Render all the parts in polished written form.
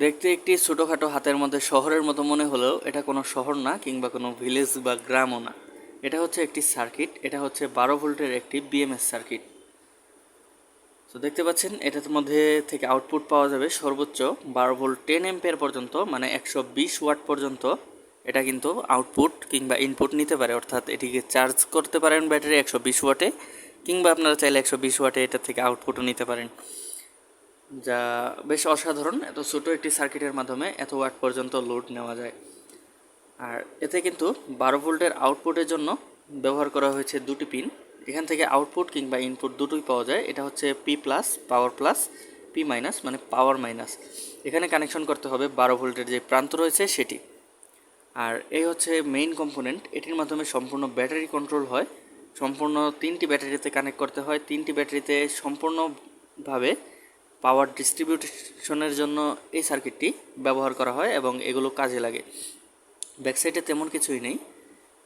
দেখতে একটি ছোটোখাটো হাতের মধ্যে শহরের মতো মনে হলেও এটা কোনো শহর না কিংবা কোনো ভিলেজ বা গ্রামও না। এটা হচ্ছে একটি সার্কিট, এটা হচ্ছে 12 ভোল্টের একটি বিএমএস সার্কিট। তো দেখতে পাচ্ছেন এটার মধ্যে থেকে আউটপুট পাওয়া যাবে সর্বোচ্চ 12 ভোল্ট 10 অ্যাম্পিয়ার পর্যন্ত, মানে 120 ওয়াট পর্যন্ত। এটা কিন্তু আউটপুট কিংবা ইনপুট নিতে পারে, অর্থাৎ এটিকে চার্জ করতে পারেন ব্যাটারি 120 ওয়াটে, কিংবা আপনারা চাইলে 120 ওয়াটে এটা থেকে আউটপুটও নিতে পারেন, যা বেশ অসাধারণ। এত ছোটো একটি সার্কিটের মাধ্যমে এত ওয়াট পর্যন্ত লোড নেওয়া যায়। আর এতে কিন্তু 12 ভোল্টের আউটপুটের জন্য ব্যবহার করা হয়েছে দুটি পিন। এখান থেকে আউটপুট কিংবা ইনপুট দুটোই পাওয়া যায়। এটা হচ্ছে P plus power plus, P minus মানে পাওয়ার মাইনাস। এখানে কানেকশন করতে হবে 12 ভোল্টের যে প্রান্ত রয়েছে সেটি। আর এই হচ্ছে মেইন কম্পোনেন্ট, এটির মাধ্যমে সম্পূর্ণ ব্যাটারি কন্ট্রোল হয়। সম্পূর্ণ 3টি ব্যাটারিতে কানেক্ট করতে হয়। 3টি ব্যাটারিতে সম্পূর্ণভাবে পাওয়ার ডিস্ট্রিবিউশনের জন্য এই সার্কিটটি ব্যবহার করা হয় এবং এগুলো কাজে লাগে। ব্যাকসাইডে তেমন কিছুই নেই।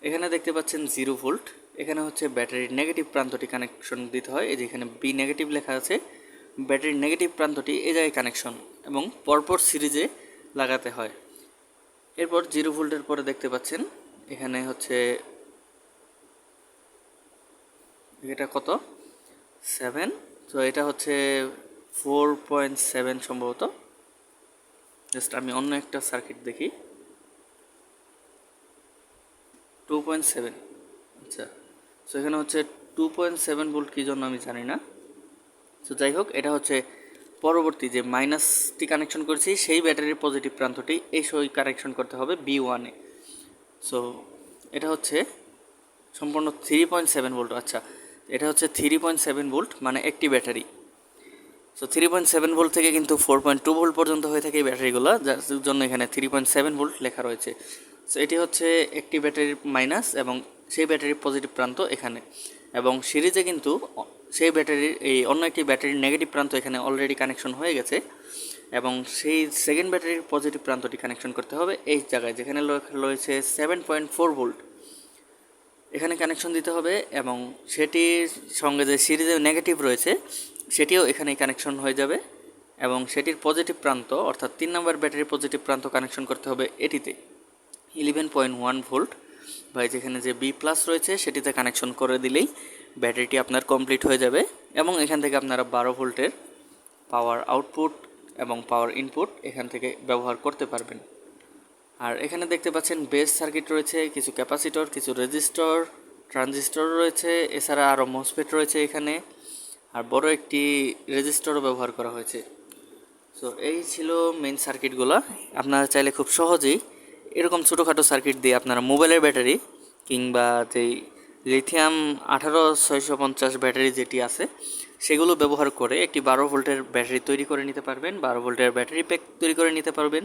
এখানে দেখতে পাচ্ছেন 0 ভোল্ট। এখানে হচ্ছে ব্যাটারির নেগেটিভ প্রান্তটি কানেকশন দিতে হয়। এই যে এখানে বি নেগেটিভ লেখা আছে, ব্যাটারির নেগেটিভ প্রান্তটি এই জায়গায় কানেকশন এবং পরপর সিরিজে লাগাতে হয়। এরপর 0 ভোল্টের পরে দেখতে পাচ্ছেন এখানে হচ্ছে এটা কত 7, তো এটা হচ্ছে 4.7 সম্ভবত। জাস্ট আমি অন্য একটা সার্কিট দেখি। 2.7, আচ্ছা। সো এখানে হচ্ছে 2.7 ভোল্ট কী জন্য আমি জানি না। সো যাই হোক, এটা হচ্ছে পরবর্তী যে মাইনাসটি কানেকশন করেছি সেই ব্যাটারির পজিটিভ প্রান্তটি এই সই কানেকশন করতে হবে B1-এ। সো এটা হচ্ছে সম্পূর্ণ 3.7 ভোল্ট। আচ্ছা, এটা হচ্ছে 3.7 ভোল্ট মানে একটি ব্যাটারি। সো 3.7 ভোল্ট থেকে কিন্তু 4.2 ভোল্ট পর্যন্ত হয়ে থাকে এই ব্যাটারিগুলো, যার জন্য এখানে 3.7 ভোল্ট লেখা রয়েছে। সো এটি হচ্ছে একটি ব্যাটারির মাইনাস এবং সেই ব্যাটারির পজিটিভ প্রান্ত এখানে, এবং সিরিজে কিন্তু সেই ব্যাটারির এই অন্য একটি ব্যাটারির নেগেটিভ প্রান্ত এখানে অলরেডি কানেকশন হয়ে গেছে, এবং সেই সেকেন্ড ব্যাটারির পজিটিভ প্রান্তটি কানেকশন করতে হবে এই জায়গায় যেখানে রয়েছে 7.4 ভোল্ট। এখানে কানেকশন দিতে হবে এবং সেটির সঙ্গে যে সিরিজে নেগেটিভ রয়েছে সেটিও এখানে কানেকশন হয়ে যাবে, এবং সেটির পজিটিভ প্রান্ত অর্থাৎ 3 নম্বর ব্যাটারির পজিটিভ প্রান্ত কানেকশন করতে হবে এটিতে 11.1 ভোল্ট, বা যেখানে যে বি প্লাস রয়েছে সেটিতে কানেকশন করে দিলেই ব্যাটারিটি আপনার কমপ্লিট হয়ে যাবে, এবং এখান থেকে আপনারা 12 ভোল্টের পাওয়ার আউটপুট এবং পাওয়ার ইনপুট এখান থেকে ব্যবহার করতে পারবেন। আর এখানে দেখতে পাচ্ছেন বেস সার্কিট রয়েছে, কিছু ক্যাপাসিটর, কিছু রেজিস্টর, ট্রানজিস্টর রয়েছে, এছাড়া আরও মসফেট রয়েছে এখানে, আর বড় একটি রেজিস্টরও ব্যবহার করা হয়েছে। সো এই ছিল মেইন সার্কিটগুলো। আপনারা চাইলে খুব সহজেই এরকম ছোটোখাটো সার্কিট দিয়ে আপনারা মোবাইলের ব্যাটারি কিংবা যেই লিথিয়াম 18650 ব্যাটারি যেটি আছে সেগুলো ব্যবহার করে একটি 12 ভোল্টের ব্যাটারি তৈরি করে নিতে পারবেন, 12 ভোল্টের ব্যাটারি প্যাক তৈরি করে নিতে পারবেন,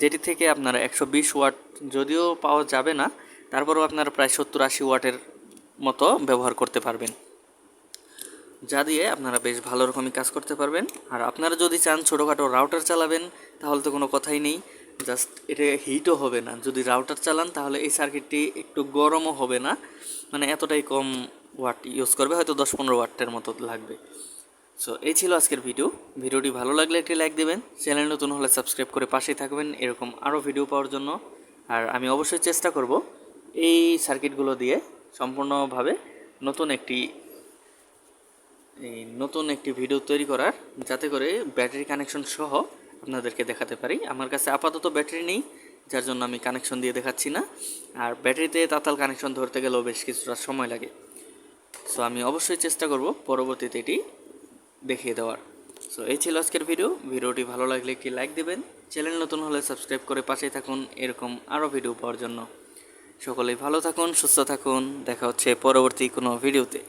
যেটি থেকে আপনারা 120 ওয়াট যদিও পাওয়া যাবে না, তারপরেও আপনারা প্রায় 70-80 ওয়াটের মতো ব্যবহার করতে পারবেন, যা দিয়ে আপনারা বেশ ভালো রকমই কাজ করতে পারবেন। আর আপনারা যদি চান ছোটোখাটো রাউটার চালাবেন তাহলে তো কোনো কথাই নেই, জাস্ট এটা হিটও হবে না। যদি রাউটার চালান তাহলে এই সার্কিটটি একটু গরমও হবে না, মানে এতটাই কম ওয়াট ইউজ করবে, হয়তো 10-15 ওয়াটের মতো লাগবে। সো এই ছিল আজকের ভিডিওটি ভালো লাগলে একটি লাইক দেবেন, চ্যানেল নতুন হলে সাবস্ক্রাইব করে পাশেই থাকবেন এরকম আরও ভিডিও পাওয়ার জন্য। আর আমি অবশ্যই চেষ্টা করব এই সার্কিটগুলো দিয়ে সম্পূর্ণভাবে নতুন একটি ভিডিও তৈরি করার, যাতে করে ব্যাটারি কানেকশন সহ আপনাদেরকে দেখাতে পারি। আমার কাছে আপাতত ব্যাটারি নেই, যার জন্য আমি কানেকশন দিয়ে দেখাচ্ছি না, আর ব্যাটারিতে তাতাল কানেকশন ধরতে গেলেও বেশ কিছুটা সময় লাগে। সো আমি অবশ্যই চেষ্টা করব পরবর্তীতে এটি দেখিয়ে দেওয়ার। সো এই ছিল আজকের ভিডিওটি ভালো লাগলে একটি লাইক দেবেন, চ্যানেল নতুন হলে সাবস্ক্রাইব করে পাশেই থাকুন এরকম আরও ভিডিও পাওয়ার জন্য। সকলেই ভালো থাকুন, সুস্থ থাকুন, দেখা হচ্ছে পরবর্তী কোনো ভিডিওতে।